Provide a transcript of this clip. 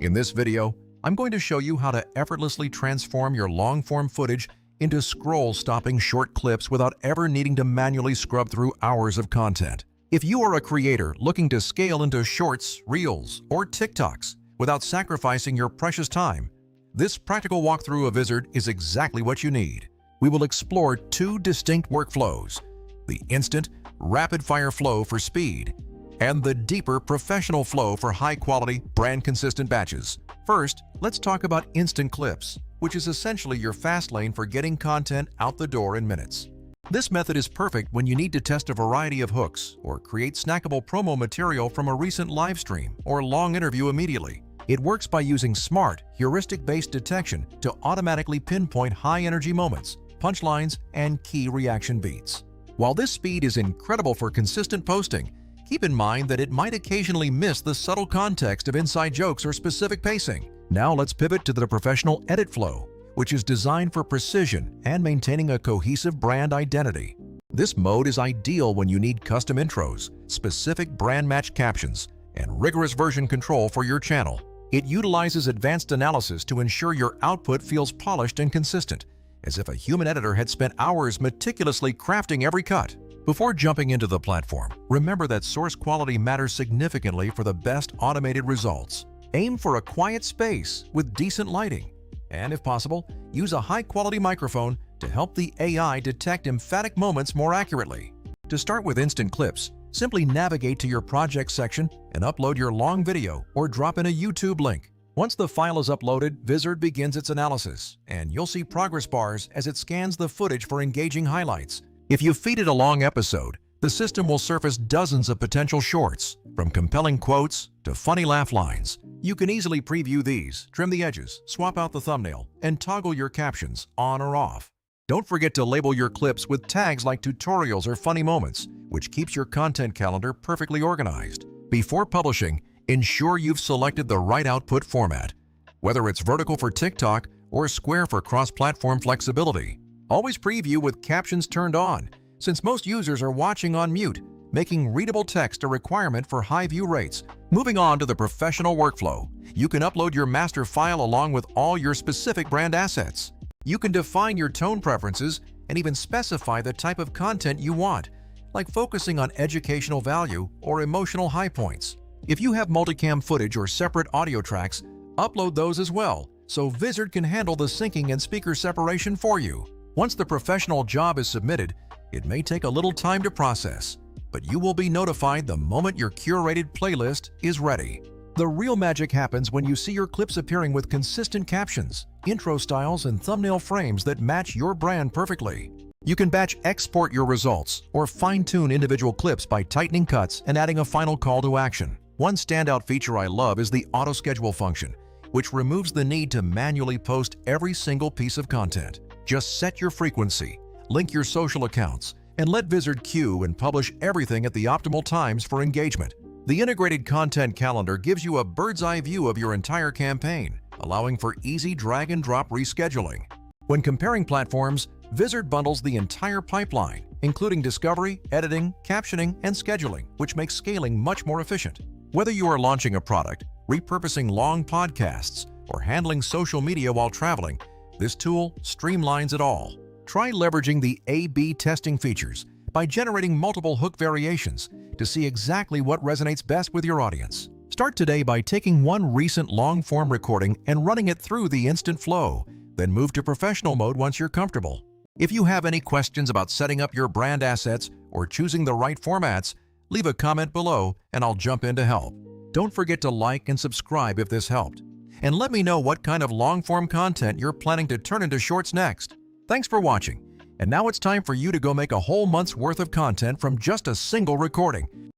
In this video, I'm going to show you how to effortlessly transform your long-form footage into scroll-stopping short clips without ever needing to manually scrub through hours of content. If you are a creator looking to scale into shorts, reels, or TikToks without sacrificing your precious time, this practical walkthrough of Vizard is exactly what you need. We will explore two distinct workflows: the instant, rapid-fire flow for speed, and the deeper professional flow for high-quality, brand-consistent batches. First, let's talk about instant clips, which is essentially your fast lane for getting content out the door in minutes. This method is perfect when you need to test a variety of hooks or create snackable promo material from a recent live stream or long interview immediately. It works by using smart, heuristic-based detection to automatically pinpoint high-energy moments, punchlines, and key reaction beats. While this speed is incredible for consistent posting, keep in mind that it might occasionally miss the subtle context of inside jokes or specific pacing. Now let's pivot to the professional edit flow, which is designed for precision and maintaining a cohesive brand identity. This mode is ideal when you need custom intros, specific brand-matched captions, and rigorous version control for your channel. It utilizes advanced analysis to ensure your output feels polished and consistent, as if a human editor had spent hours meticulously crafting every cut. Before jumping into the platform, remember that source quality matters significantly for the best automated results. Aim for a quiet space with decent lighting, and if possible, use a high-quality microphone to help the AI detect emphatic moments more accurately. To start with instant clips, simply navigate to your project section and upload your long video or drop in a YouTube link. Once the file is uploaded, Vizard begins its analysis, and you'll see progress bars as it scans the footage for engaging highlights. If you feed it a long episode, the system will surface dozens of potential shorts, from compelling quotes to funny laugh lines. You can easily preview these, trim the edges, swap out the thumbnail, and toggle your captions on or off. Don't forget to label your clips with tags like tutorials or funny moments, which keeps your content calendar perfectly organized. Before publishing, ensure you've selected the right output format, whether it's vertical for TikTok or square for cross-platform flexibility. Always preview with captions turned on, since most users are watching on mute, making readable text a requirement for high view rates. Moving on to the professional workflow, you can upload your master file along with all your specific brand assets. You can define your tone preferences and even specify the type of content you want, like focusing on educational value or emotional high points. If you have multicam footage or separate audio tracks, upload those as well, so Vizard can handle the syncing and speaker separation for you. Once the professional job is submitted, it may take a little time to process, but you will be notified the moment your curated playlist is ready. The real magic happens when you see your clips appearing with consistent captions, intro styles, and thumbnail frames that match your brand perfectly. You can batch export your results or fine-tune individual clips by tightening cuts and adding a final call to action. One standout feature I love is the auto-schedule function, which removes the need to manually post every single piece of content. Just set your frequency, link your social accounts, and let Vizard queue and publish everything at the optimal times for engagement. The integrated content calendar gives you a bird's-eye view of your entire campaign, allowing for easy drag-and-drop rescheduling. When comparing platforms, Vizard bundles the entire pipeline, including discovery, editing, captioning, and scheduling, which makes scaling much more efficient. Whether you are launching a product, repurposing long podcasts, or handling social media while traveling, this tool streamlines it all. Try leveraging the A/B testing features by generating multiple hook variations to see exactly what resonates best with your audience. Start today by taking one recent long-form recording and running it through the instant flow, then move to professional mode once you're comfortable. If you have any questions about setting up your brand assets or choosing the right formats, leave a comment below and I'll jump in to help. Don't forget to like and subscribe if this helped. And let me know what kind of long-form content you're planning to turn into shorts next. Thanks for watching. And now it's time for you to go make a whole month's worth of content from just a single recording.